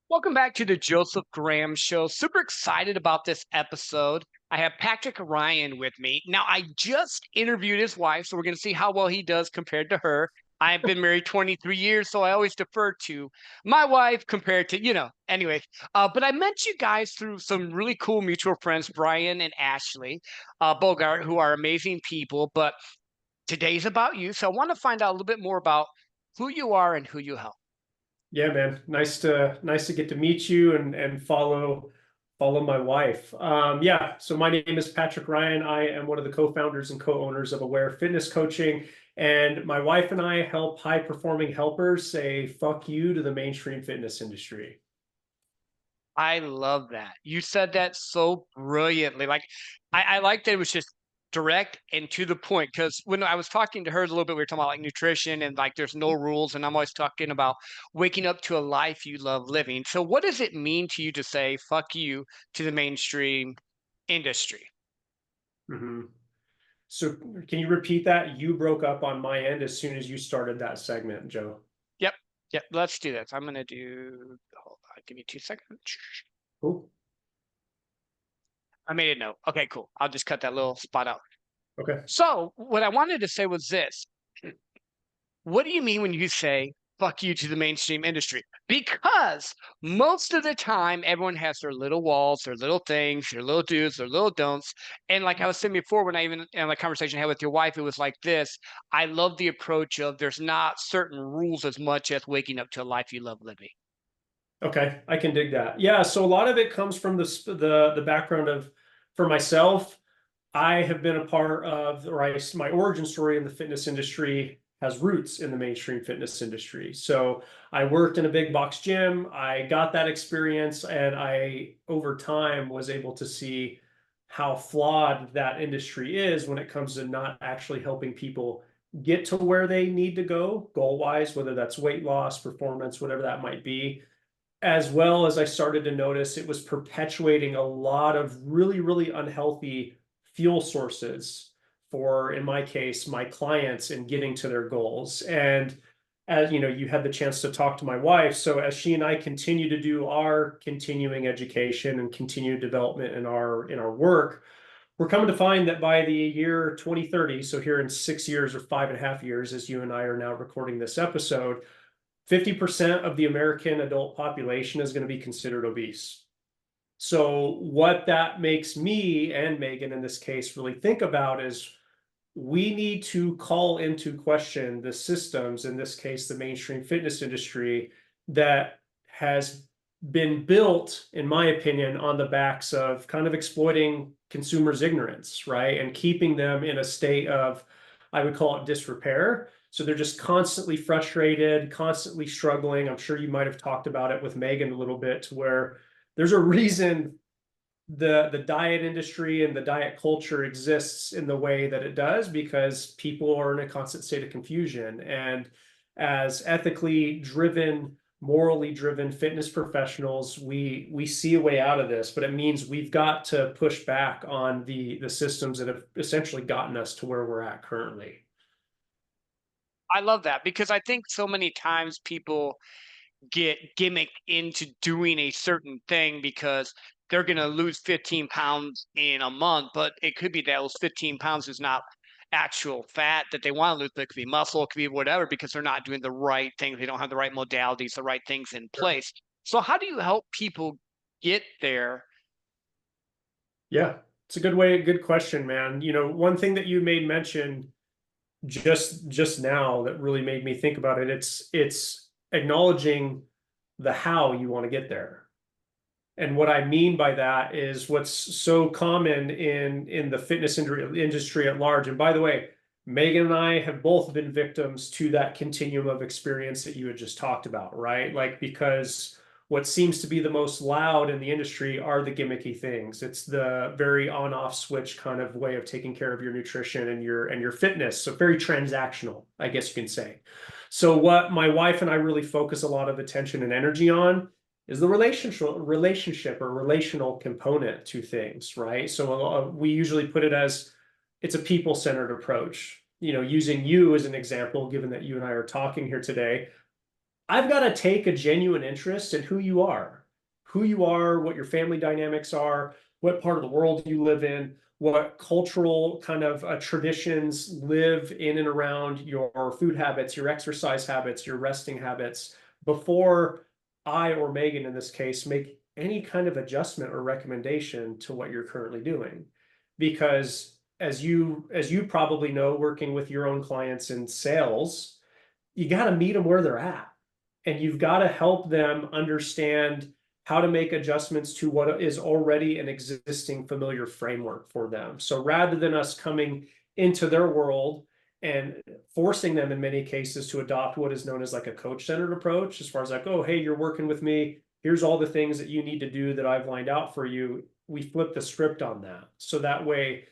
Welcome back to the Joseph Graham Show. Super excited about this episode. I have Patrick Ryan with me. Now, I just interviewed his wife, so we're going to see how well he does compared to her. I've been married 23 years, so I always defer to my wife compared to, anyway. But I met you guys through some really cool mutual friends, Brian and Ashley Bogart, who are amazing people. But today's about you. So I want to find out a little bit more about who you are and who you help. Yeah, man. Nice to get to meet you and follow my wife. Yeah, so my name is Patrick Ryan. I am one of the co-founders and co-owners of Aware Fitness Coaching, and my wife and I help high-performing helpers say fuck you to the mainstream fitness industry. I love that. You said that so brilliantly. Like, I like that it was just direct and to the point. Because when I was talking to her a little bit, we were talking about like nutrition and like there's no rules. And I'm always talking about waking up to a life you love living. So, what does it mean to you to say fuck you to the mainstream industry? Mhm. So can you repeat that? You broke up on my end as soon as you started that segment, Joe. Yep. Yep. Let's do this. I'm going to hold on, give me 2 seconds. Cool. I made a note. Okay, cool. I'll just cut that little spot out. Okay. So, what I wanted to say was this. What do you mean when you say fuck you to the mainstream industry? Because most of the time, everyone has their little walls, their little things, their little do's, their little don'ts. And like I was saying before, when I even in the conversation I had with your wife, it was like this. I love the approach of there's not certain rules as much as waking up to a life you love living. Okay, I can dig that. Yeah, so a lot of it comes from the background of for myself. I have been a part of, my origin story in the fitness industry has roots in the mainstream fitness industry. So I worked in a big box gym. I got that experience, and I, over time, was able to see how flawed that industry is when it comes to not actually helping people get to where they need to go goal wise, whether that's weight loss, performance, whatever that might be. As well as I started to notice it was perpetuating a lot of really, really unhealthy fuel sources for, in my case, my clients in getting to their goals. And as you know, you had the chance to talk to my wife. So as she and I continue to do our continuing education and continued development in our work, we're coming to find that by the year 2030, so here in 6 years or 5.5 years, as you and I are now recording this episode, 50% of the American adult population is going to be considered obese. So, what that makes me and Megan in this case really think about is we need to call into question the systems, in this case, the mainstream fitness industry, that has been built, in my opinion, on the backs of kind of exploiting consumers' ignorance, right? And keeping them in a state of, I would call it disrepair. So they're just constantly frustrated, constantly struggling. I'm sure you might have talked about it with Megan a little bit, to where there's a reason the diet industry and the diet culture exists in the way that it does, because people are in a constant state of confusion. And as ethically driven, morally driven fitness professionals, we see a way out of this, but it means we've got to push back on the systems that have essentially gotten us to where we're at currently. I love that because I think so many times people get gimmicked into doing a certain thing because they're going to lose 15 pounds in a month, but it could be that those 15 pounds is not actual fat that they want to lose, but it could be muscle, it could be whatever, because they're not doing the right things. They don't have the right modalities, the right things in place. So, how do you help people get there? Yeah, it's a good way, good question, man. You know, one thing that you made mention just now that really made me think about it, it's acknowledging the how you want to get there. And what I mean by that is what's so common in the fitness industry at large. And by the way, Megan and I have both been victims to that continuum of experience that you had just talked about, right? Like, because what seems to be the most loud in the industry are the gimmicky things. It's the very on-off switch kind of way of taking care of your nutrition and your fitness. So very transactional, I guess you can say. So what my wife and I really focus a lot of attention and energy on is the relationship or relational component to things, right? So we usually put it as it's a people-centered approach. You know, using you as an example, given that you and I are talking here today, I've got to take a genuine interest in who you are, what your family dynamics are, what part of the world you live in, what cultural kind of traditions live in and around your food habits, your exercise habits, your resting habits, before I or Megan in this case make any kind of adjustment or recommendation to what you're currently doing. Because as you probably know, working with your own clients in sales, you got to meet them where they're at, and you've got to help them understand how to make adjustments to what is already an existing familiar framework for them. So rather than us coming into their world and forcing them in many cases to adopt what is known as like a coach-centered approach, as far as like, oh, hey, you're working with me, here's all the things that you need to do that I've lined out for you, we flip the script on that. So that way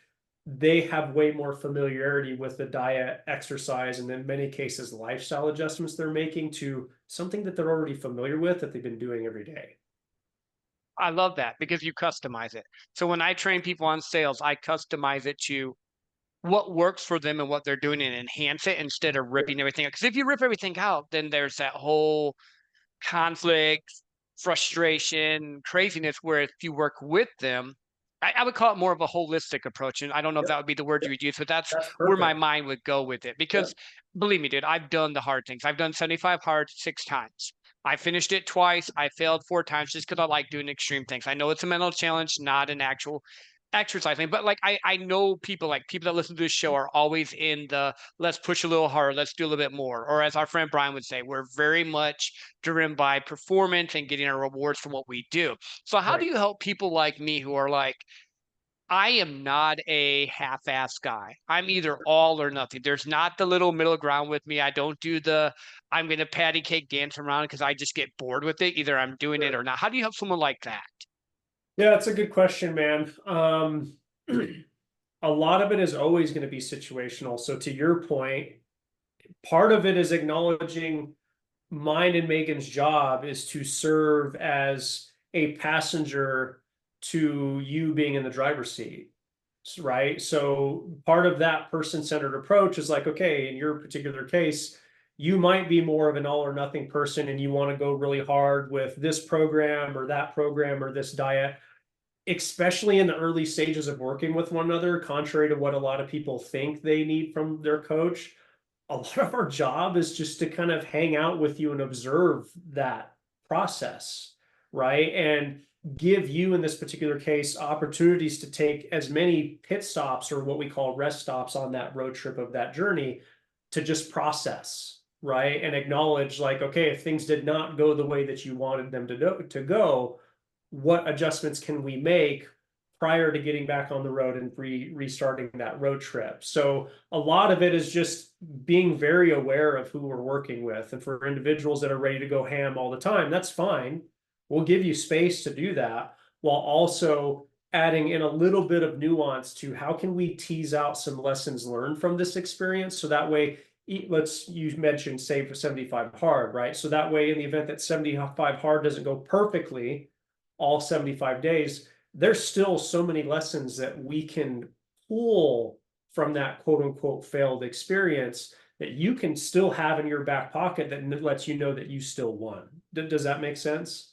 they have way more familiarity with the diet, exercise, and in many cases, lifestyle adjustments they're making to something that they're already familiar with that they've been doing every day. I love that because you customize it. So when I train people on sales, I customize it to what works for them and what they're doing and enhance it instead of ripping everything out. Because if you rip everything out, then there's that whole conflict, frustration, craziness, where if you work with them, I would call it more of a holistic approach. And I don't know if Yep, that would be the word you yep, would use, but that's that's where my perfect. mind would go with it. Because Yep, believe me, dude, I've done the hard things. I've done 75 hard 6 times. I finished it twice. I failed 4 times just because I like doing extreme things. I know it's a mental challenge, not an actual exercising, but like I know people like people that listen to this show are always in the let's push a little harder, let's do a little bit more. Or as our friend Brian would say, we're very much driven by performance and getting our rewards from what we do. So how do right. you help people like me who are like, I am not a half-ass guy. I'm either all or nothing. There's not the little middle ground with me. I don't do the I'm gonna patty cake dance around because I just get bored with it. Either I'm doing it Sure. or not. How do you help someone like that? Yeah, it's a good question, man. A lot of it is always going to be situational. So to your point, part of it is acknowledging mine and Megan's job is to serve as a passenger to you being in the driver's seat, right? So part of that person-centered approach is like, okay, in your particular case, you might be more of an all or nothing person and you want to go really hard with this program or this diet, especially in the early stages of working with one another, contrary to what a lot of people think they need from their coach. A lot of our job is just to kind of hang out with you and observe that process, right? And give you, in this particular case, opportunities to take as many pit stops or what we call rest stops on that road trip of that journey to just process, right? And acknowledge, like, okay, if things did not go the way that you wanted them to go, what adjustments can we make prior to getting back on the road and restarting that road trip? So a lot of it is just being very aware of who we're working with. And for individuals that are ready to go ham all the time, that's fine. We'll give you space to do that while also adding in a little bit of nuance to how can we tease out some lessons learned from this experience. So that way, let's, you mentioned save for 75 hard, right? So that way, in the event that 75 hard doesn't go perfectly all 75 days, there's still so many lessons that we can pull from that quote unquote failed experience that you can still have in your back pocket that lets you know that you still won. Does that make sense?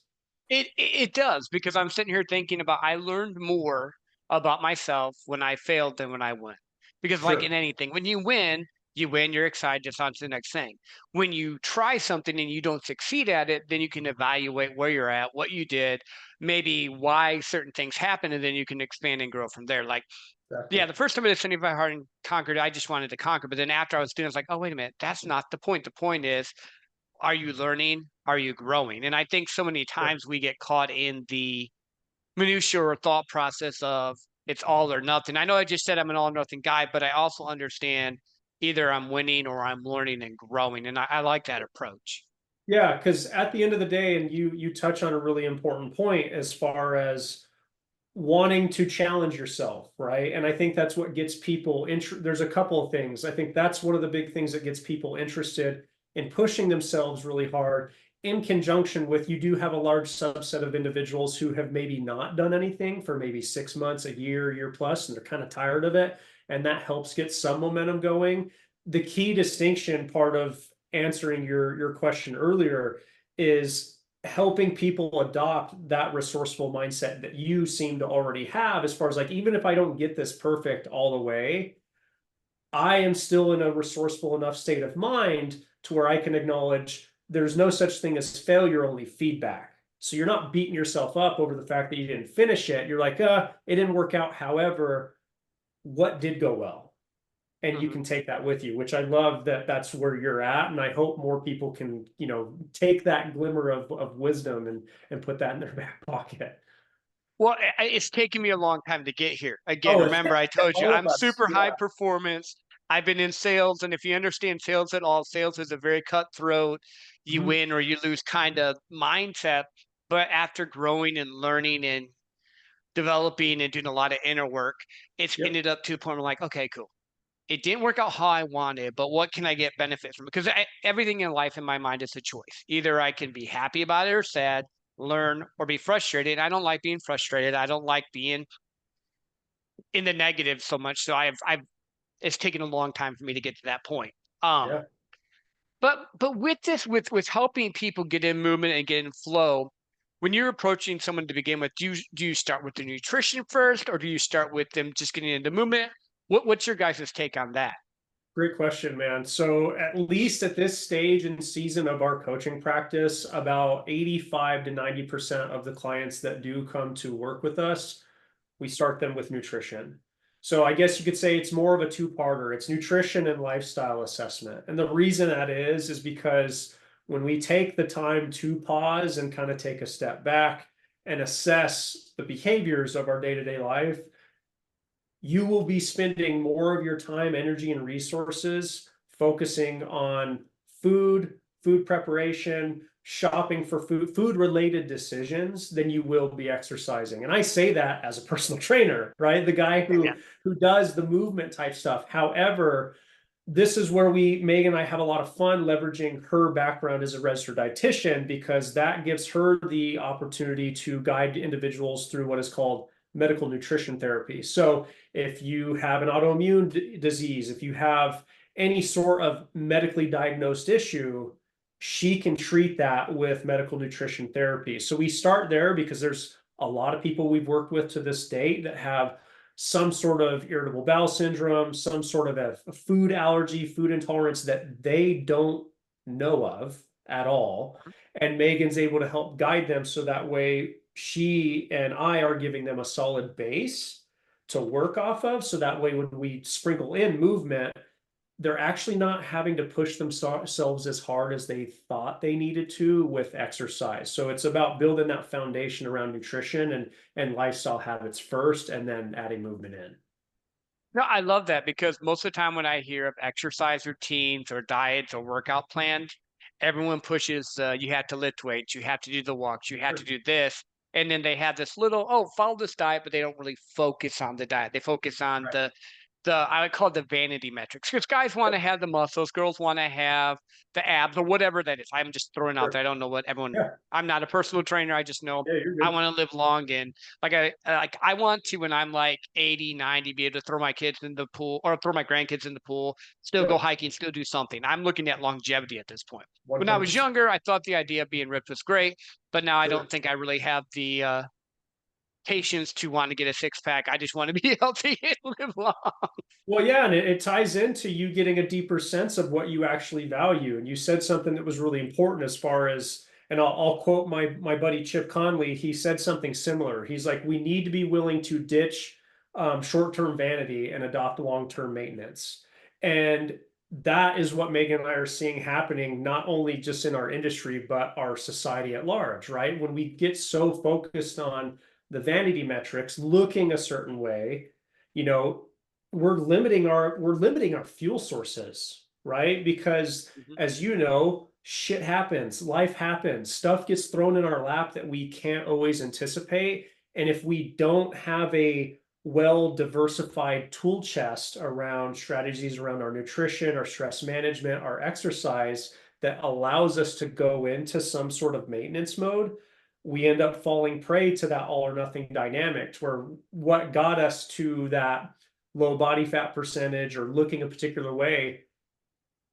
It does because I'm sitting here thinking about I learned more about myself when I failed than when I won. Because like in Sure. anything, when you win, you're excited, just on to the next thing. When you try something and you don't succeed at it, then you can evaluate where you're at, what you did, maybe why certain things happen, and then you can expand and grow from there. Like, Exactly. yeah, the first time I did 75 hard and conquered, I just wanted to conquer. But then after I was doing, it, I was like, oh, wait a minute, that's not the point. The point is are you learning? Are you growing? And I think so many Sure. times we get caught in the minutia or thought process of it's all or nothing. I know I just said I'm an all or nothing guy, but I also understand either I'm winning or I'm learning and growing. And I like that approach. Yeah, because at the end of the day, and you touch on a really important point as far as wanting to challenge yourself, right? And I think that's what gets people there's a couple of things. I think that's one of the big things that gets people interested in pushing themselves really hard, in conjunction with, you do have a large subset of individuals who have maybe not done anything for maybe 6 months, a year plus, and they're kind of tired of it. And that helps get some momentum going. The key distinction part of answering your question earlier, is helping people adopt that resourceful mindset that you seem to already have, as far as like, even if I don't get this perfect all the way, I am still in a resourceful enough state of mind to where I can acknowledge there's no such thing as failure, only feedback. So you're not beating yourself up over the fact that you didn't finish it. You're like, it didn't work out. However, what did go well? And you can take that with you, which I love that that's where you're at. And I hope more people can, take that glimmer of wisdom and put that in their back pocket. Well, it's taken me a long time to get here. Again, Oh, it's remember I told you all of I'm us. super high Yeah. performance. I've been in sales, and if you understand sales at all, sales is a very cutthroat, you Mhm. win or you lose kind of mindset. But after growing and learning and developing and doing a lot of inner work, it's Yep. ended up to a point where like, okay, cool. It didn't work out how I wanted, but what can I get benefit from? Because everything in life in my mind is a choice. Either I can be happy about it or sad, learn or be frustrated. I don't like being frustrated. I don't like being in the negative so much. So I've it's taken a long time for me to get to that point. Um, Yeah. but with this, with helping people get in movement and get in flow, when you're approaching someone to begin with, do you start with the nutrition first, or do you start with them just getting into movement? What's your guys' take on that? Great question, man. So at least at this stage and season of our coaching practice, about 85 to 90% of the clients that do come to work with us, we start them with nutrition. So I guess you could say it's more of a two-parter. It's nutrition and lifestyle assessment. And the reason that is because when we take the time to pause and kind of take a step back and assess the behaviors of our day-to-day life, you will be spending more of your time, energy, and resources focusing on food preparation, shopping for food related decisions than you will be exercising. And I say that as a personal trainer, right? The guy Yeah. who does the movement type stuff. However, this is where Megan and I have a lot of fun leveraging her background as a registered dietitian, because that gives her the opportunity to guide individuals through what is called medical nutrition therapy. So if you have an autoimmune disease, if you have any sort of medically diagnosed issue, she can treat that with medical nutrition therapy. So we start there because there's a lot of people we've worked with to this date that have some sort of irritable bowel syndrome, some sort of a food allergy, food intolerance that they don't know of at all. And Megan's able to help guide them so that way she and I are giving them a solid base to work off of. So that way, when we sprinkle in movement, they're actually not having to push themselves as hard as they thought they needed to with exercise. So it's about building that foundation around nutrition and lifestyle habits first, and then adding movement in. No, I love that because most of the time when I hear of exercise routines or diets or workout plans, everyone pushes you have to lift weights, you have to do the walks, you have to Sure. do this. And then they have this little, oh, follow this diet, but they don't really focus on the diet. They focus on Right. the I would call it the vanity metrics, because guys want to have the muscles, girls want to have the abs or whatever that is. I'm just throwing out Sure. there. I don't know what everyone. Yeah. I'm not a personal trainer. I just know Yeah, you're I good. want to live long, and I want to, when I'm like 80, 90, be able to throw my kids in the pool or throw my grandkids in the pool, still go Yep. hiking, still do something. I'm looking at longevity at this point. When I was 100%. younger, I thought the idea of being ripped was great, but now I don't Sure. think I really have the patience to want to get a six pack. I just want to be healthy and live long. Well, yeah, and it ties into you getting a deeper sense of what you actually value. And you said something that was really important as far as, and I'll quote my buddy Chip Conley. He said something similar. He's like, we need to be willing to ditch short-term vanity and adopt long-term maintenance. And that is what Megan and I are seeing happening, not only just in our industry, but our society at large, right? When we get so focused on the vanity metrics, looking a certain way, you know, we're limiting our fuel sources, right? Because Mhm. as you know, shit happens, life happens, stuff gets thrown in our lap that we can't always anticipate. And if we don't have a well diversified tool chest around strategies around our nutrition, our stress management, our exercise that allows us to go into some sort of maintenance mode, we end up falling prey to that all or nothing dynamic, where what got us to that low body fat percentage or looking a particular way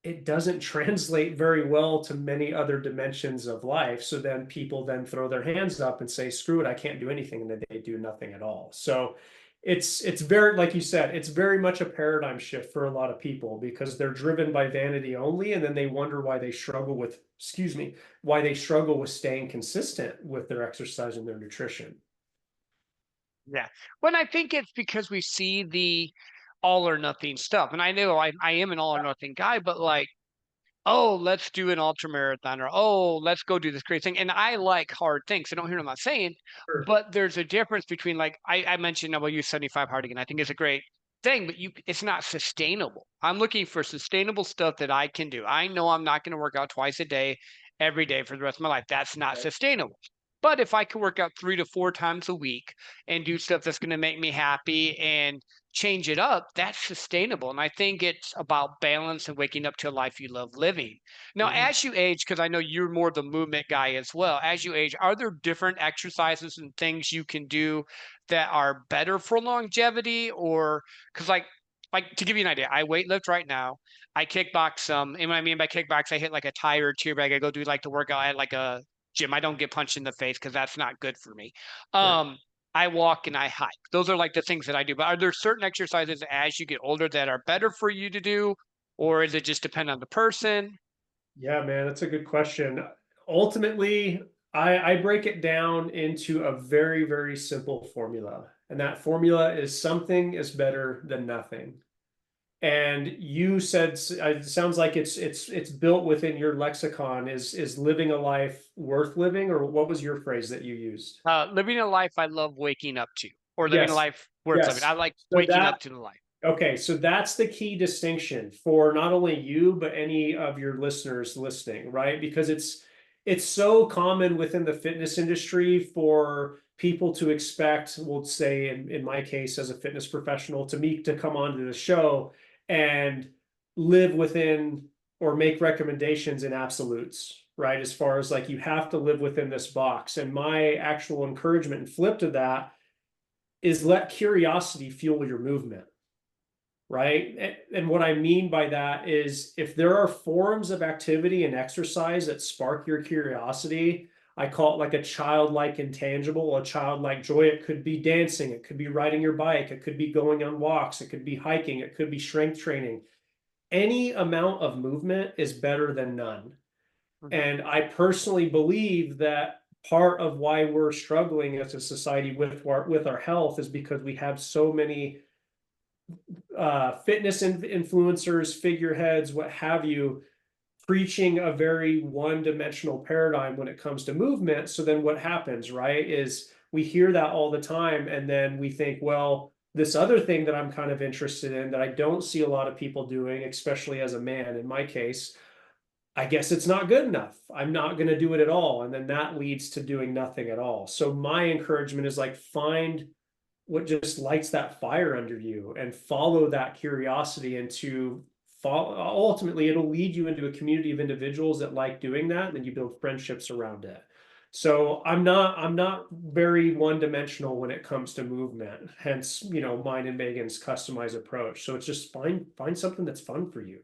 it doesn't translate very well to many other dimensions of life. So then people then throw their hands up and say, screw it, I can't do anything. And then they do nothing at all. So it's very, like you said, it's very much a paradigm shift for a lot of people because they're driven by vanity only. And then they wonder why they struggle with, excuse me, why they struggle with staying consistent with their exercise and their nutrition. Yeah. Well, I think it's because we see the all or nothing stuff. And I know I am an all or nothing guy, but like, oh, let's do an ultra marathon, or oh, let's go do this crazy thing. And I like hard things. I don't hear what I'm not saying, Sure. but there's a difference between like I mentioned I will use 75 hard again. I think it's a great thing, but it's not sustainable. I'm looking for sustainable stuff that I can do. I know I'm not going to work out twice a day, every day for the rest of my life. That's not Right. sustainable. But if I can work out 3 to 4 times a week and do stuff that's going to make me happy and change it up, that's sustainable. And I think it's about balance and waking up to a life you love living. Now, Mhm. as you age, because I know you're more the movement guy as well, as you age, are there different exercises and things you can do that are better for longevity? Or because like to give you an idea, I weightlift right now. I kickbox some, and what I mean by kickbox, I hit like a tire or tier bag. I go do like the workout at like a gym. I don't get punched in the face because that's not good for me. Right. I walk and I hike. Those are like the things that I do. But are there certain exercises as you get older that are better for you to do, or is it just depend on the person? Yeah, man, that's a good question. Ultimately, I break it down into a very, very simple formula. And that formula is something is better than nothing. And you said it sounds like it's built within your lexicon. Is living a life worth living, or what was your phrase that you used? Living a life I love waking up to, or living a Yes, life worth living. I yes. like So waking that up to the life. Okay, so that's the key distinction for not only you, but any of your listeners listening, right? Because it's so common within the fitness industry for people to expect, we'll say in my case as a fitness professional, to me to come onto the show and live within or make recommendations in absolutes, right? As far as like you have to live within this box. And my actual encouragement and flip to that is let curiosity fuel your movement, right? And what I mean by that is if there are forms of activity and exercise that spark your curiosity, I call it like a childlike intangible, a childlike joy. It could be dancing, it could be riding your bike, it could be going on walks, it could be hiking, it could be strength training. Any amount of movement is better than none. Mhm. And I personally believe that part of why we're struggling as a society with our health is because we have so many fitness influencers, figureheads, what have you, preaching a very one-dimensional paradigm when it comes to movement. So then what happens, right, is we hear that all the time, and then we think, well, this other thing that I'm kind of interested in that I don't see a lot of people doing, especially as a man, in my case, I guess it's not good enough. I'm not going to do it at all. And then that leads to doing nothing at all. So my encouragement is like find what just lights that fire under you and follow that curiosity into follow, ultimately it'll lead you into a community of individuals that like doing that, and then you build friendships around it. So I'm not very one-dimensional when it comes to movement, hence mine and Megan's customized approach. So it's just find something that's fun for you.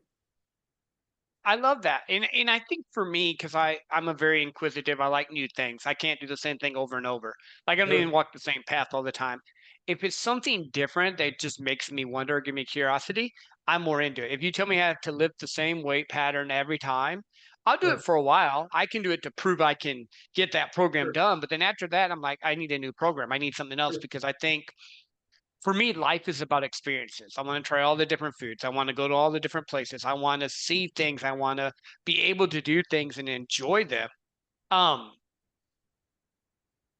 I love that. And I think for me, because I'm a very inquisitive, I like new things. I can't do the same thing over and over. Like I don't even Sure. walk the same path all the time. If it's something different that just makes me wonder, give me curiosity, I'm more into it. If you tell me I have to lift the same weight pattern every time, I'll do it Sure. for a while. I can do it to prove I can get that program Sure. done. But then after that, I'm like, I need a new program. I need something else Sure. because I think for me, life is about experiences. I want to try all the different foods. I want to go to all the different places. I want to see things. I want to be able to do things and enjoy them. Um,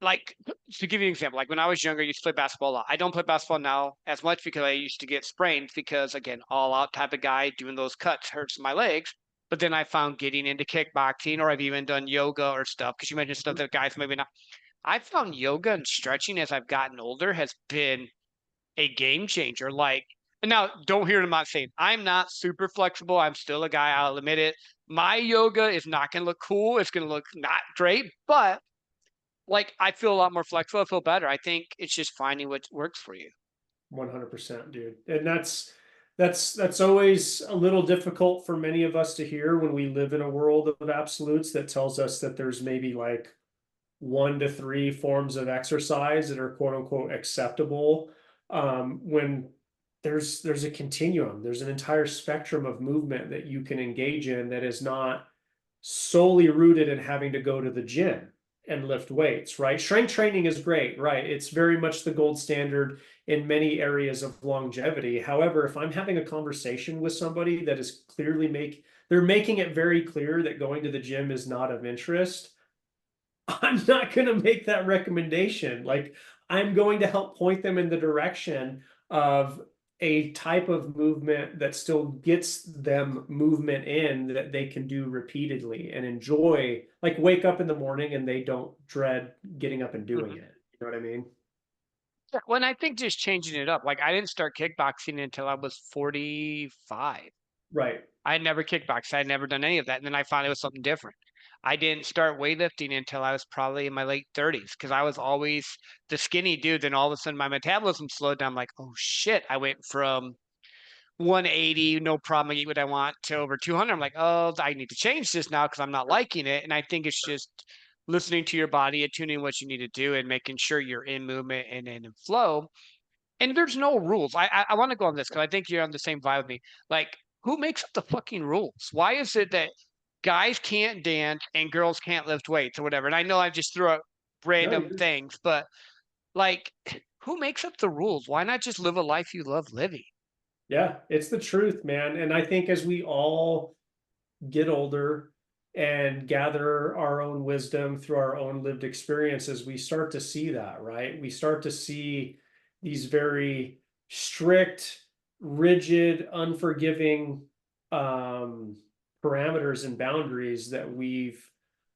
like to give you an example, like when I was younger, I used to play basketball a lot. I don't play basketball now as much because I used to get sprains because again, all out type of guy doing those cuts hurts my legs. But then I found getting into kickboxing or I've even done yoga or stuff because you mentioned stuff that guys maybe not. I found yoga and stretching as I've gotten older has been a game changer. Like, and now don't hear what I'm not saying. I'm not super flexible. I'm still a guy. I'll admit it. My yoga is not going to look cool. It's going to look not great, but like I feel a lot more flexible. I feel better. I think it's just finding what works for you. 100%, dude. And That's always a little difficult for many of us to hear when we live in a world of absolutes that tells us that there's maybe like 1 to 3 forms of exercise that are quote unquote acceptable. When there's a continuum, there's an entire spectrum of movement that you can engage in that is not solely rooted in having to go to the gym and lift weights, right? Strength training is great, right? It's very much the gold standard in many areas of longevity. However, if I'm having a conversation with somebody that is they're making it very clear that going to the gym is not of interest, I'm not going to make that recommendation. Like, I'm going to help point them in the direction of a type of movement that still gets them movement in that they can do repeatedly and enjoy, like wake up in the morning and they don't dread getting up and doing Mhm. it. You know what I mean? Yeah, well, and I think just changing it up. Like I didn't start kickboxing until I was 45. Right. I had never kickboxed. I had never done any of that. And then I found it was something different. I didn't start weightlifting until I was probably in my late 30s because I was always the skinny dude. Then all of a sudden my metabolism slowed down. I'm like, oh shit. I went from 180, no problem. I eat what I want, to over 200. I'm like, oh, I need to change this now because I'm not liking it. And I think it's just listening to your body, attuning what you need to do, and making sure you're in movement and in flow. And there's no rules. I want to go on this because I think you're on the same vibe with me. Like, who makes up the fucking rules? Why is it that guys can't dance and girls can't lift weights or whatever? And I know I just threw out No, random you're, things, but like, who makes up the rules? Why not just live a life you love living? yeah, it's the truth, man. And I think as we all get older and gather our own wisdom through our own lived experiences, we start to see that, right? We start to see these very strict, rigid, unforgiving um, parameters and boundaries that we've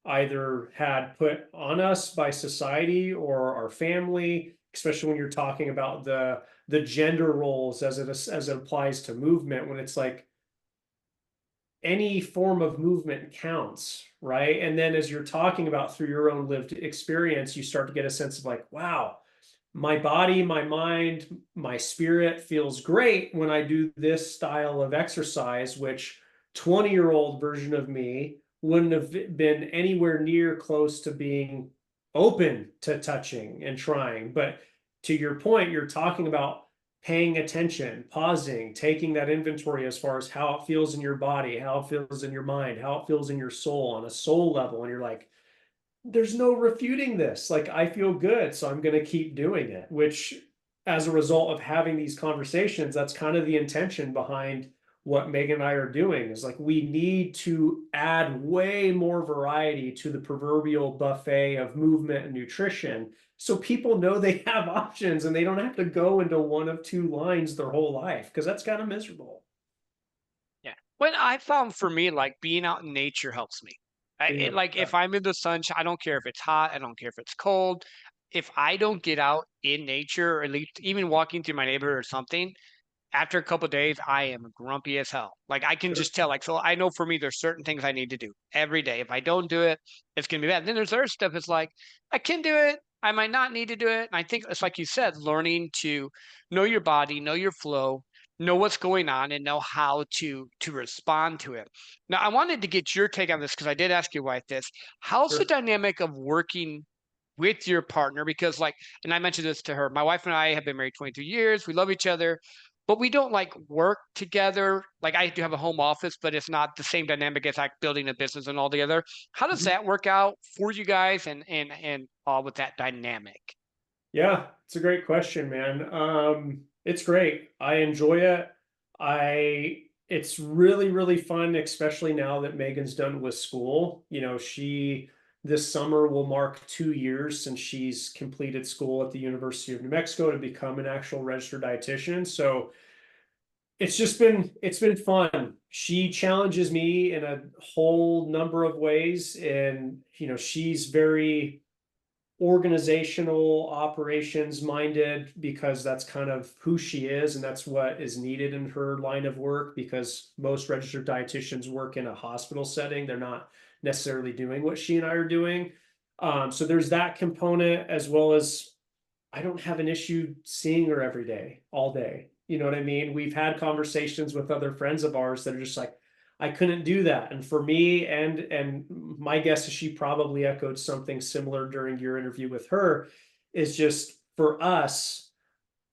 either had put on us by society or our family, especially when you're talking about the gender roles as it applies to movement, when it's like any form of movement counts, right? And then as you're talking about through your own lived experience, you start to get a sense of like, wow, my body, my mind, my spirit feels great when I do this style of exercise, which 20-year-old version of me wouldn't have been anywhere near close to being open to touching and trying. But to your point, you're talking about paying attention, pausing, taking that inventory as far as how it feels in your body, how it feels in your mind, how it feels in your soul on a soul level. And you're like, there's no refuting this. Like, I feel good, so I'm going to keep doing it, which, as a result of having these conversations, that's kind of the intention behind what Megan and I are doing is like, we need to add way more variety to the proverbial buffet of movement and nutrition so people know they have options and they don't have to go into one of two lines their whole life because that's kind of miserable. Yeah. When I found for me, like being out in nature helps me. Yeah. Like if I'm in the sunshine, I don't care if it's hot, I don't care if it's cold. If I don't get out in nature, or at least even walking through my neighborhood or something, after a couple of days, I am grumpy as hell. Like I can Sure. just tell. Like so, I know for me, there's certain things I need to do every day. If I don't do it, it's gonna be bad. Then there's other stuff. It's like I can do it. I might not need to do it. And I think it's like you said, learning to know your body, know your flow, know what's going on, and know how to respond to it. Now, I wanted to get your take on this because I did ask your wife this. How's the Sure. dynamic of working with your partner? Because like, and I mentioned this to her, my wife and I have been married 23 years. We love each other, but we don't like work together. Like I do have a home office, but it's not the same dynamic as like building a business and all together. How does Mhm. that work out for you guys and all with that dynamic? Yeah, it's a great question, man. It's great. I enjoy it. It's really, really fun, especially now that Megan's done with school. You know, this summer will mark 2 years since she's completed school at the University of New Mexico to become an actual registered dietitian. So it's been fun. She challenges me in a whole number of ways, and she's very organizational operations minded because that's kind of who she is and that's what is needed in her line of work because most registered dietitians work in a hospital setting. They're not necessarily doing what she and I are doing. So there's that component as well as I don't have an issue seeing her every day, all day. You know what I mean? We've had conversations with other friends of ours that are just like, I couldn't do that. And for me, and my guess is she probably echoed something similar during your interview with her, is just for us,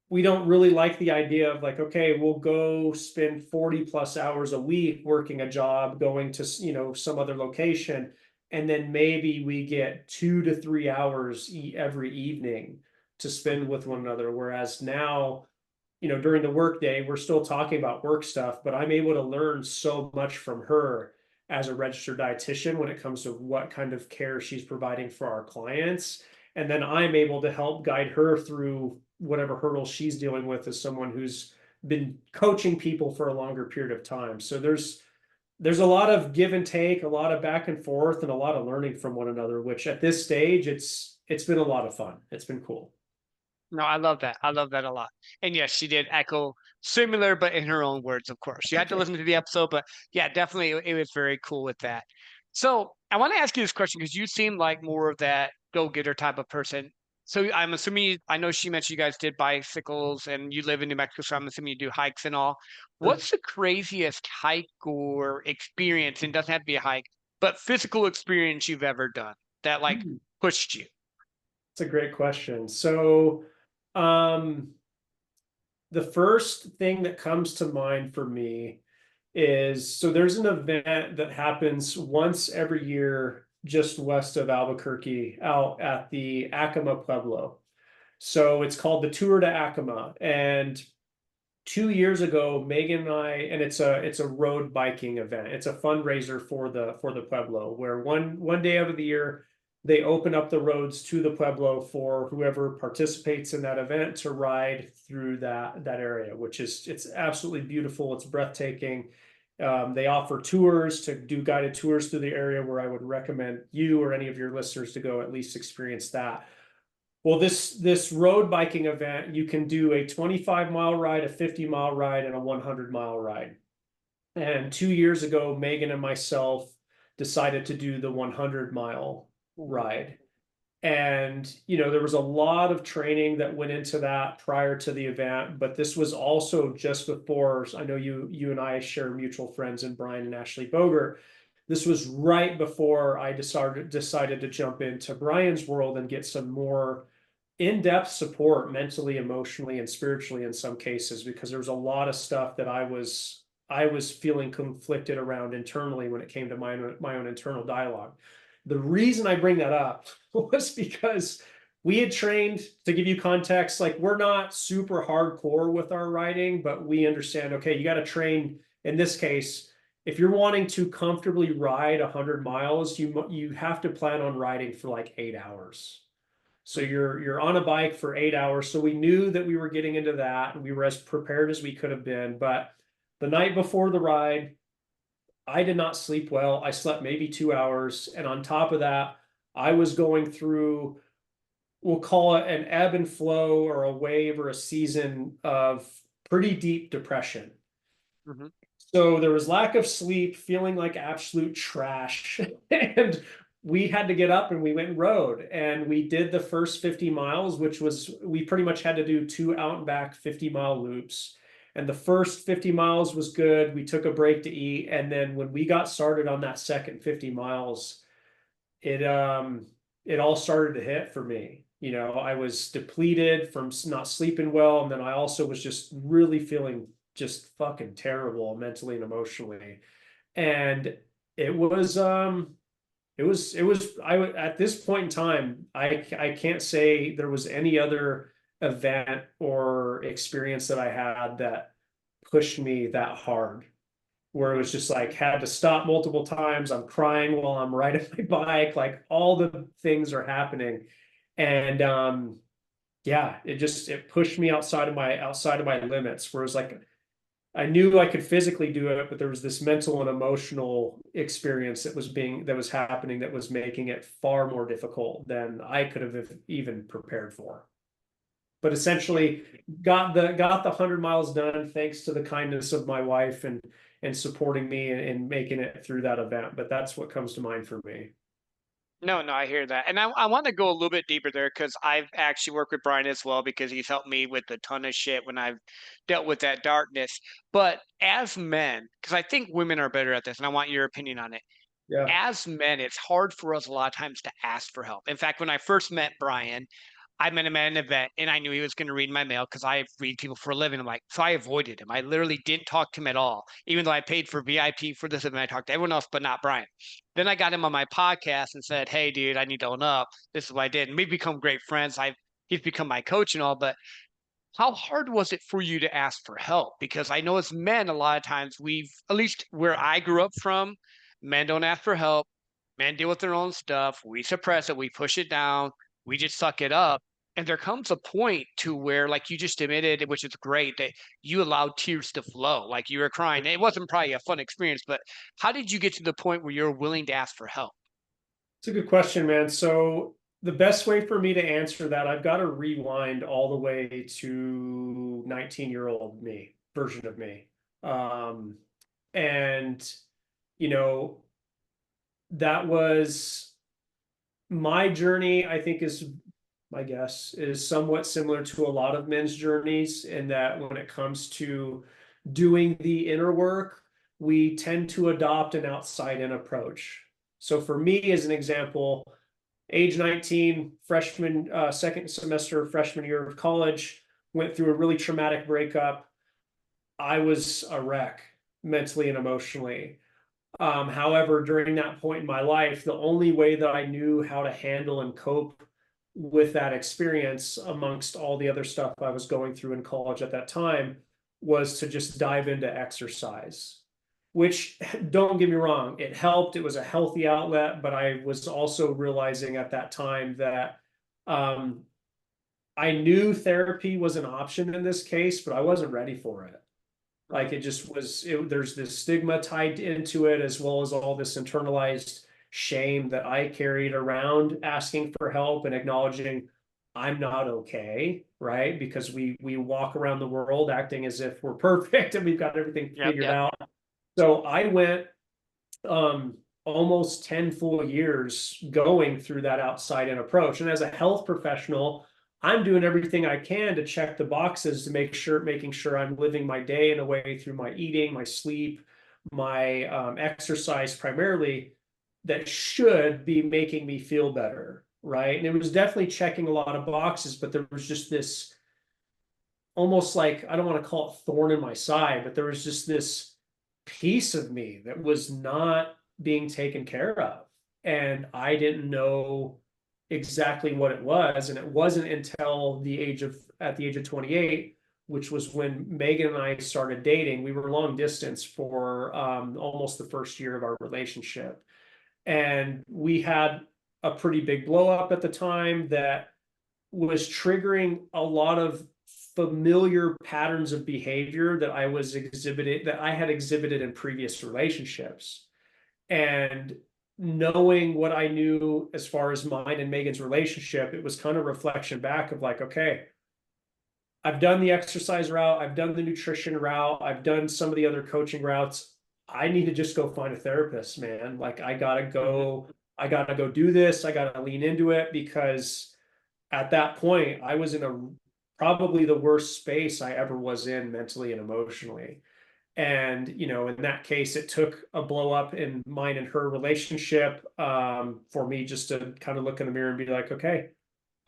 we don't really like the idea of like, okay, we'll go spend 40 plus hours a week working a job, going to, some other location. And then maybe we get 2 to 3 hours every evening to spend with one another. Whereas now, during the workday, we're still talking about work stuff, but I'm able to learn so much from her as a registered dietitian when it comes to what kind of care she's providing for our clients. And then I'm able to help guide her through whatever hurdles she's dealing with as someone who's been coaching people for a longer period of time. So there's a lot of give and take, a lot of back and forth, and a lot of learning from one another, which at this stage, it's been a lot of fun. It's been cool. No, I love that. I love that a lot. And yes, she did echo similar, but in her own words, of course. You had to listen to the episode, but yeah, definitely it was very cool with that. So I want to ask you this question because you seem like more of that go-getter type of person. So I'm assuming I know she mentioned you guys did bicycles and you live in New Mexico, so I'm assuming you do hikes and all. What's the craziest hike or experience, and it doesn't have to be a hike, but physical experience you've ever done that like pushed you? It's a great question. So, um, the first thing that comes to mind for me is, so there's an event that happens once every year just west of Albuquerque out at the Acoma Pueblo. So it's called the Tour de Acoma. And 2 years ago, Megan and I, and it's a road biking event. It's a fundraiser for the Pueblo, where one day out of the year they open up the roads to the Pueblo for whoever participates in that event to ride through that area, which it's absolutely beautiful. It's breathtaking. They offer tours to do guided tours through the area, where I would recommend you or any of your listeners to go at least experience that. Well, this road biking event, you can do a 25-mile ride, a 50-mile ride, and a 100-mile ride. And 2 years ago, Megan and myself decided to do the 100-mile ride. And, there was a lot of training that went into that prior to the event, but this was also just before, I know you and I share mutual friends in Brian and Ashley Bogart. This was right before I decided to jump into Brian's world and get some more in-depth support mentally, emotionally, and spiritually in some cases, because there was a lot of stuff that I was feeling conflicted around internally when it came to my own internal dialogue. The reason I bring that up was because we had trained, to give you context, like we're not super hardcore with our riding, but we understand, okay, you got to train. In this case, if you're wanting to comfortably ride 100 miles, you have to plan on riding for like 8 hours. So you're on a bike for 8 hours. So we knew that we were getting into that, and we were as prepared as we could have been. But the night before the ride, I did not sleep well. I slept maybe 2 hours. And on top of that, I was going through, we'll call it an ebb and flow or a wave or a season of pretty deep depression. Mm-hmm. So there was lack of sleep, feeling like absolute trash. And we had to get up and we went and rode. And we did the first 50 miles, which was, we pretty much had to do 2 out and back 50-mile loops. And the first 50 miles was good. We took a break to eat. And then when we got started on that second 50 miles, it all started to hit for me. I was depleted from not sleeping well. And then I also was just really feeling just fucking terrible mentally and emotionally. And it was at this point in time, I can't say there was any other event or experience that I had that pushed me that hard, where it was just like, had to stop multiple times. I'm crying while I'm riding my bike, like all the things are happening. And yeah, it pushed me outside of my limits, where it was like I knew I could physically do it, but there was this mental and emotional experience that was happening that was making it far more difficult than I could have even prepared for. But essentially got the 100 miles done thanks to the kindness of my wife and supporting me and making it through that event. But that's what comes to mind for me. No, no, I hear that. And I want to go a little bit deeper there because I've actually worked with Brian as well because he's helped me with a ton of shit when I've dealt with that darkness. But as men, because I think women are better at this, and I want your opinion on it. Yeah. As men, it's hard for us a lot of times to ask for help. In fact, when I first met Brian, I met him at an event and I knew he was going to read my mail because I read people for a living. I'm like, so I avoided him. I literally didn't talk to him at all, even though I paid for VIP for this event. I talked to everyone else, but not Brian. Then I got him on my podcast and said, hey, dude, I need to own up. This is what I did. And we've become great friends. He's become my coach and all, but how hard was it for you to ask for help? Because I know as men, a lot of times at least where I grew up from, men don't ask for help. Men deal with their own stuff. We suppress it. We push it down. We just suck it up. And there comes a point to where, like you just admitted, which is great, that you allowed tears to flow. Like you were crying. It wasn't probably a fun experience, but how did you get to the point where you're willing to ask for help? It's a good question, man. So the best way for me to answer that, I've got to rewind all the way to 19-year-old me, version of me. Um, and you know, that was my journey, I think is my guess is somewhat similar to a lot of men's journeys in that when it comes to doing the inner work, we tend to adopt an outside in approach. So for me, as an example, age 19, freshman, second semester, freshman year of college, went through a really traumatic breakup. I was a wreck mentally and emotionally. However, during that point in my life, the only way that I knew how to handle and cope with that experience, amongst all the other stuff I was going through in college at that time, was to just dive into exercise. Which, don't get me wrong, it helped. It was a healthy outlet, but I was also realizing at that time that um, I knew therapy was an option in this case, but I wasn't ready for it. Like it just was, there's this stigma tied into it, as well as all this internalized shame that I carried around asking for help and acknowledging I'm not okay, right? Because we walk around the world acting as if we're perfect and we've got everything Yep, figured yep. out. So I went almost 10 full years going through that outside in approach. And as a health professional, I'm doing everything I can to check the boxes to making sure I'm living my day in a way through my eating, my sleep, my exercise primarily that should be making me feel better, right? And it was definitely checking a lot of boxes, but there was just this almost like, I don't want to call it thorn in my side, but there was just this piece of me that was not being taken care of. And I didn't know exactly what it was. And it wasn't until at the age of 28, which was when Megan and I started dating. We were long distance for almost the first year of our relationship. And we had a pretty big blow up at the time that was triggering a lot of familiar patterns of behavior that I had exhibited in previous relationships. And knowing what I knew as far as mine and Megan's relationship, it was kind of reflection back of like, okay, I've done the exercise route, I've done the nutrition route, I've done some of the other coaching routes. I need to just go find a therapist, man. Like Mhm. I gotta go do this. I gotta lean into it because at that point, I was in probably the worst space I ever was in mentally and emotionally. And, in that case, it took a blow up in mine and her relationship for me just to kind of look in the mirror and be like, okay,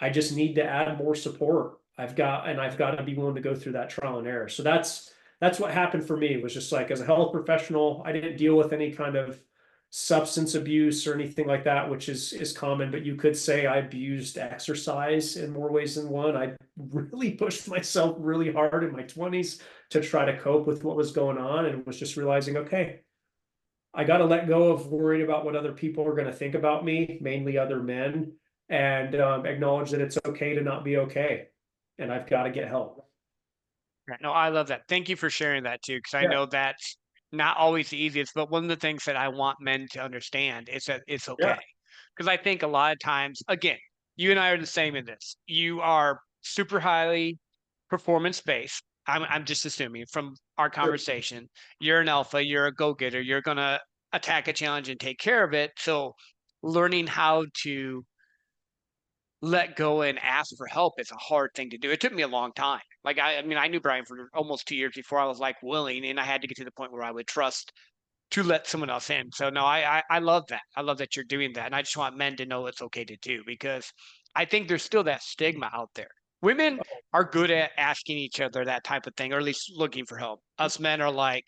I just need to add more support. I've got to be willing to go through that trial and error. So that's what happened for me. It was just like as a health professional, I didn't deal with any kind of substance abuse or anything like that, which is common, but you could say I abused exercise in more ways than one. I really pushed myself really hard in my 20s to try to cope with what was going on and was just realizing, okay, I got to let go of worrying about what other people are going to think about me, mainly other men, and acknowledge that it's okay to not be okay. And I've got to get help. Right. No, I love that. Thank you for sharing that too, because I Yeah. know that's not always the easiest, but one of the things that I want men to understand is that it's Yeah. okay. Because I think a lot of times, again, you and I are the same in this. You are super highly performance based. I'm just assuming from our Sure. conversation, you're an alpha, you're a go getter, you're gonna attack a challenge and take care of it. So learning how to let go and ask for help is a hard thing to do. It took me a long time. Like I mean, I knew Brian for almost 2 years before I was like willing, and I had to get to the point where I would trust to let someone else in. So no, I love that. I love that you're doing that, and I just want men to know it's okay to do because I think there's still that stigma out there. Women are good at asking each other that type of thing, or at least looking for help. Us men are like,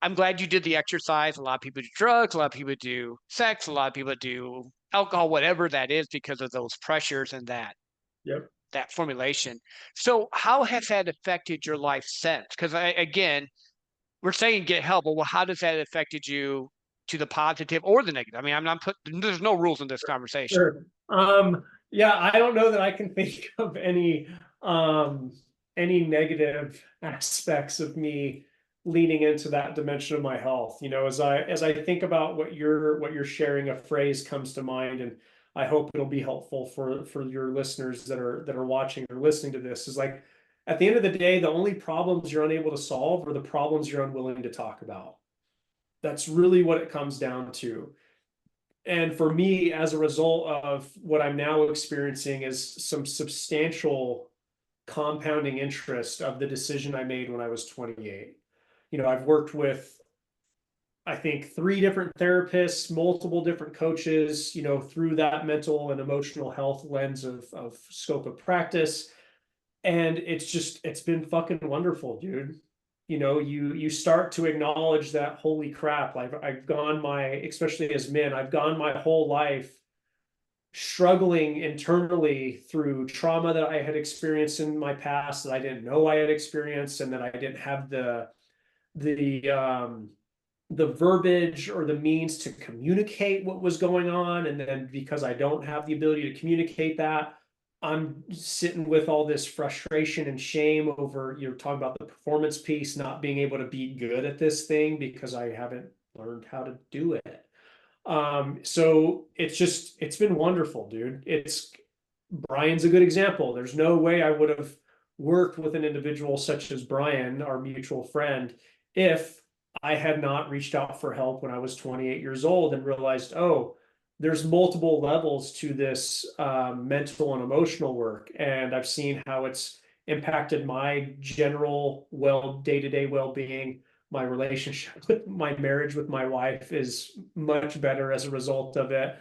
I'm glad you did the exercise. A lot of people do drugs, a lot of people do sex, a lot of people do alcohol, whatever that is, because of those pressures and Yep. that formulation. So how has that affected your life since? Because again, we're saying get help, but well, how does that affected you to the positive or the negative? I mean, I'm not put. There's no rules in this conversation. Sure. Yeah, I don't know that I can think of any negative aspects of me leaning into that dimension of my health. You know, as I think about what you're sharing, a phrase comes to mind, and I hope it'll be helpful for your listeners that are watching or listening to this, is like at the end of the day, the only problems you're unable to solve are the problems you're unwilling to talk about. That's really what it comes down to. And for me, as a result of what I'm now experiencing, is some substantial compounding interest of the decision I made when I was 28. You know, I've worked with, I think, 3 different therapists, multiple different coaches, you know, through that mental and emotional health lens of scope of practice. And it's been fucking wonderful, dude. You know, you start to acknowledge that, holy crap, I've gone my, especially as men, I've gone my whole life struggling internally through trauma that I had experienced in my past that I didn't know I had experienced, and that I didn't have the the verbiage or the means to communicate what was going on. And then because I don't have the ability to communicate that, I'm sitting with all this frustration and shame over, you know, talking about the performance piece, not being able to be good at this thing because I haven't learned how to do it. So it's been wonderful, dude. Brian's a good example. There's no way I would have worked with an individual such as Brian, our mutual friend, if I had not reached out for help when I was 28 years old and realized, oh, there's multiple levels to this mental and emotional work. And I've seen how it's impacted my general day-to-day well-being. My relationship with my marriage with my wife is much better as a result of it.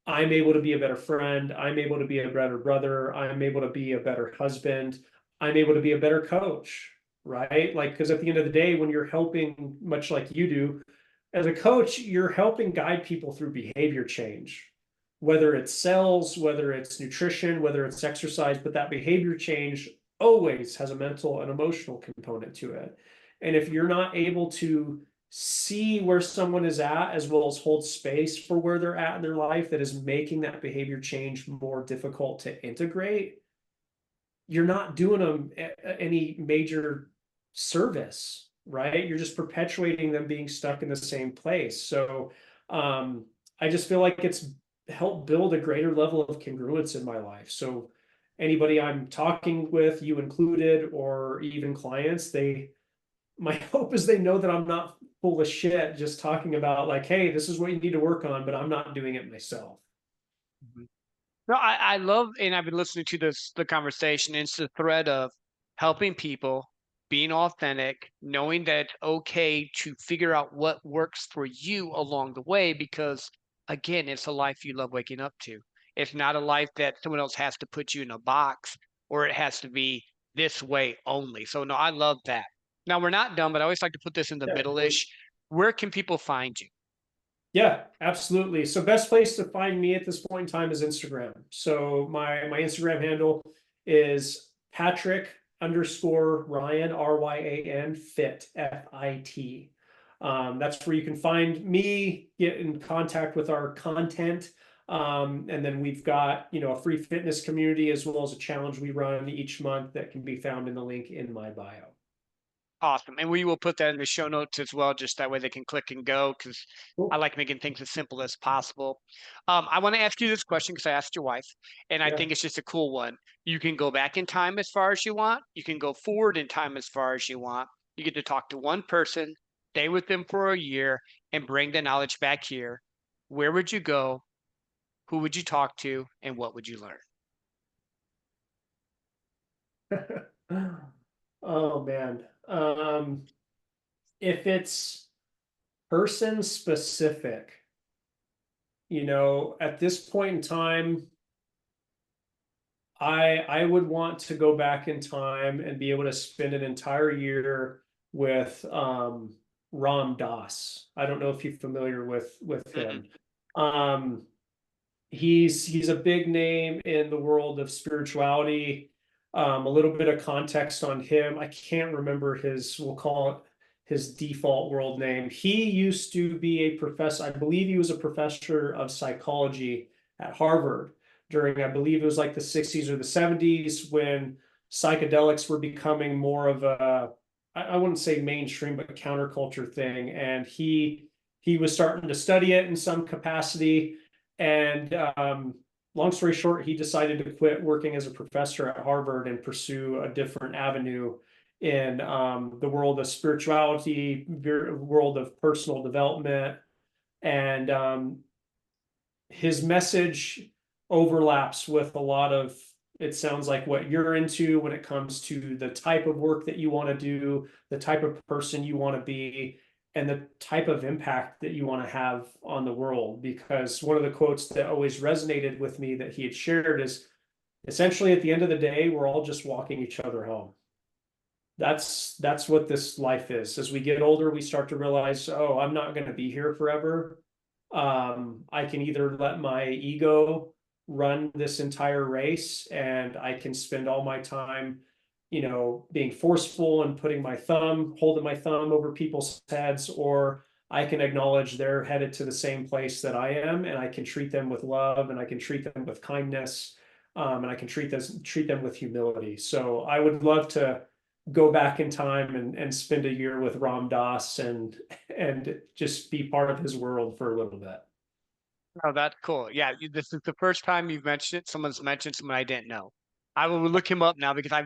I'm able to be a better friend. I'm able to be a better brother. I'm able to be a better husband. I'm able to be a better coach, right? Like, because at the end of the day, when you're helping, much like you do, as a coach, you're helping guide people through behavior change, whether it's sales, whether it's nutrition, whether it's exercise, but that behavior change always has a mental and emotional component to it. And if you're not able to see where someone is at, as well as hold space for where they're at in their life that is making that behavior change more difficult to integrate, you're not doing them any major service, right? You're just perpetuating them being stuck in the same place. So I just feel like it's helped build a greater level of congruence in my life. So anybody I'm talking with, you included, or even clients, my hope is they know that I'm not full of shit just talking about like, hey, this is what you need to work on, but I'm not doing it myself. Mhm. No, I love, and I've been listening to the conversation. It's the thread of helping people, being authentic, knowing that it's okay to figure out what works for you along the way, because again, it's a life you love waking up to. It's not a life that someone else has to put you in a box or it has to be this way only. So no, I love that. Now we're not done, but I always like to put this in the Yeah. middle-ish. Where can people find you? Yeah, absolutely. So best place to find me at this point in time is Instagram. So my Instagram handle is Patrick_Ryan, RYAN fit, FIT. That's where you can find me, get in contact with our content. And then we've got, you know, a free fitness community as well as a challenge we run each month that can be found in the link in my bio. Awesome. And we will put that in the show notes as well, just that way they can click and go because I Cool. like making things as simple as possible. I want to ask you this question because I asked your wife, and I Yeah. think it's just a cool one. You can go back in time as far as you want, you can go forward in time as far as you want. You get to talk to one person, stay with them for a year, and bring the knowledge back here. Where would you go? who would you talk to, and what would you learn? Oh man. If it's person specific, at this point in time, I would want to go back in time and be able to spend an entire year with Ram Dass. I don't know if you're familiar with Mm-mm. him. Um, he's a big name in the world of spirituality. A little bit of context on him. I can't remember we'll call it his default world name. He used to be a professor. I believe he was a professor of psychology at Harvard during, I believe it was like the 60s or the 70s, when psychedelics were becoming more of I wouldn't say mainstream, but a counterculture thing. And he was starting to study it in some capacity. And long story short, he decided to quit working as a professor at Harvard and pursue a different avenue in the world of spirituality, world of personal development. And his message overlaps with a lot of, it sounds like, what you're into when it comes to the type of work that you want to do, the type of person you want to be, and the type of impact that you want to have on the world. Because one of the quotes that always resonated with me that he had shared is, essentially, at the end of the day, we're all just walking each other home. That's what this life is. As we get older, we start to realize, oh, I'm not going to be here forever. I can either let my ego run this entire race, and I can spend all my time, being forceful and holding my thumb over people's heads, or I can acknowledge they're headed to the same place that I am, and I can treat them with love, and I can treat them with kindness, and I can treat them with humility. So I would love to go back in time and spend a year with Ram Dass and just be part of his world for a little bit. Oh, that's cool. Yeah, this is the first time you've mentioned it. Someone's mentioned someone I didn't know. I will look him up now because I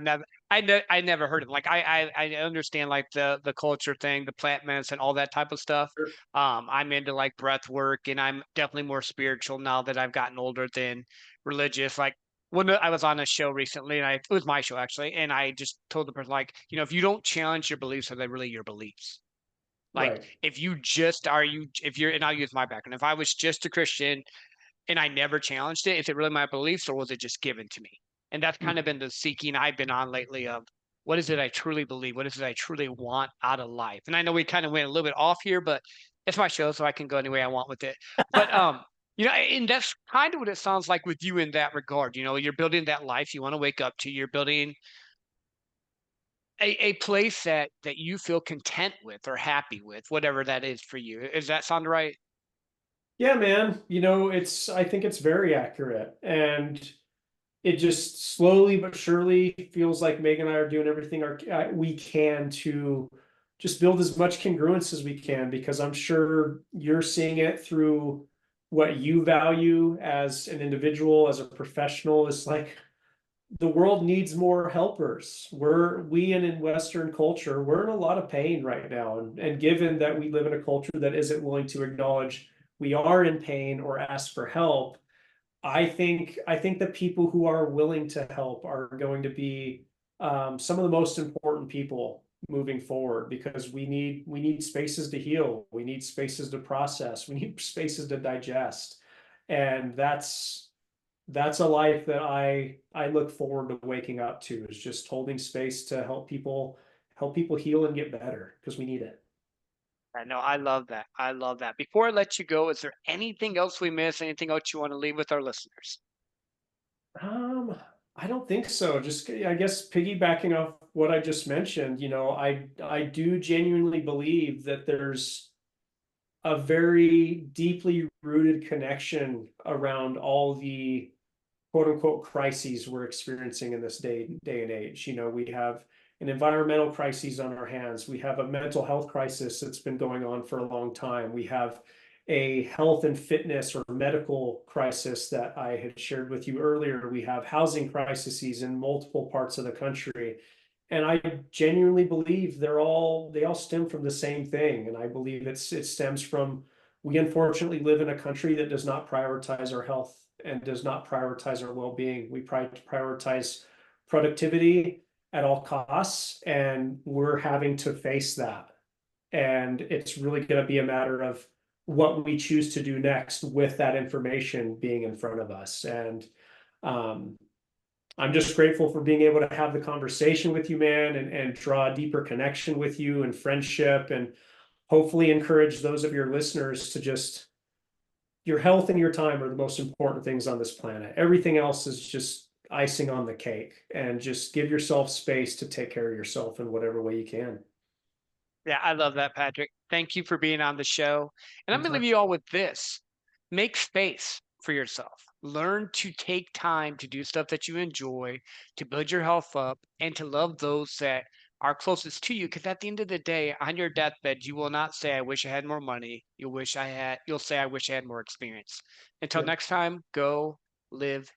never heard of him. Like I understand like the culture thing, the plant medicine, all that type of stuff. Sure. I'm into like breath work, and I'm definitely more spiritual now that I've gotten older than religious. Like when I was on a show recently, and it was my show actually, and I just told the person like, if you don't challenge your beliefs, are they really your beliefs? Like Right. if you just are you if you're and I'll use my background. If I was just a Christian and I never challenged it, is it really my beliefs or was it just given to me? And that's kind of Mhm. been the seeking I've been on lately of what is it I truly believe? What is it I truly want out of life? And I know we kind of went a little bit off here, but it's my show, so I can go any way I want with it. But and that's kind of what it sounds like with you in that regard. You're building that life you want to wake up to. You're building a place that you feel content with or happy with, whatever that is for you. Does that sound right? Yeah, man. I think it's very accurate. And it just slowly but surely feels like Meg and I are doing everything we can to just build as much congruence as we can, because I'm sure you're seeing it through what you value as an individual, as a professional. Is like, the world needs more helpers. We in Western culture, we're in a lot of pain right now. And given that we live in a culture that isn't willing to acknowledge we are in pain or ask for help, I think the people who are willing to help are going to be some of the most important people moving forward, because we need spaces to heal, we need spaces to process, we need spaces to digest. And that's a life that I look forward to waking up to, is just holding space to help people heal and get better, because we need it. I know. I love that. I love that. Before I let you go, is there anything else we missed? Anything else you want to leave with our listeners? Um, I don't think so. Just, I guess, piggybacking off what I just mentioned, I do genuinely believe that there's a very deeply rooted connection around all the quote unquote crises we're experiencing in this day and age. We have an environmental crisis on our hands. We have a mental health crisis that's been going on for a long time. We have a health and fitness or medical crisis that I had shared with you earlier. We have housing crises in multiple parts of the country. And I genuinely believe they all stem from the same thing. And I believe it stems from, we unfortunately live in a country that does not prioritize our health and does not prioritize our well-being. We prioritize productivity at all costs, and we're having to face that. And it's really going to be a matter of what we choose to do next with that information being in front of us. And I'm just grateful for being able to have the conversation with you, man, and draw a deeper connection with you and friendship, and hopefully encourage those of your listeners to just, your health and your time are the most important things on this planet. Everything else is just icing on the cake, and just give yourself space to take care of yourself in whatever way you can. Yeah, I love that, Patrick. Thank you for being on the show. And I'm going to Anytime. leave you all with this: make space for yourself. Learn to take time to do stuff that you enjoy, to build your health up, and to love those that are closest to you. Because at the end of the day, on your deathbed, you will not say, "I wish I had more money." You'll say, "I wish I had more experience." Until Yep. next time, go live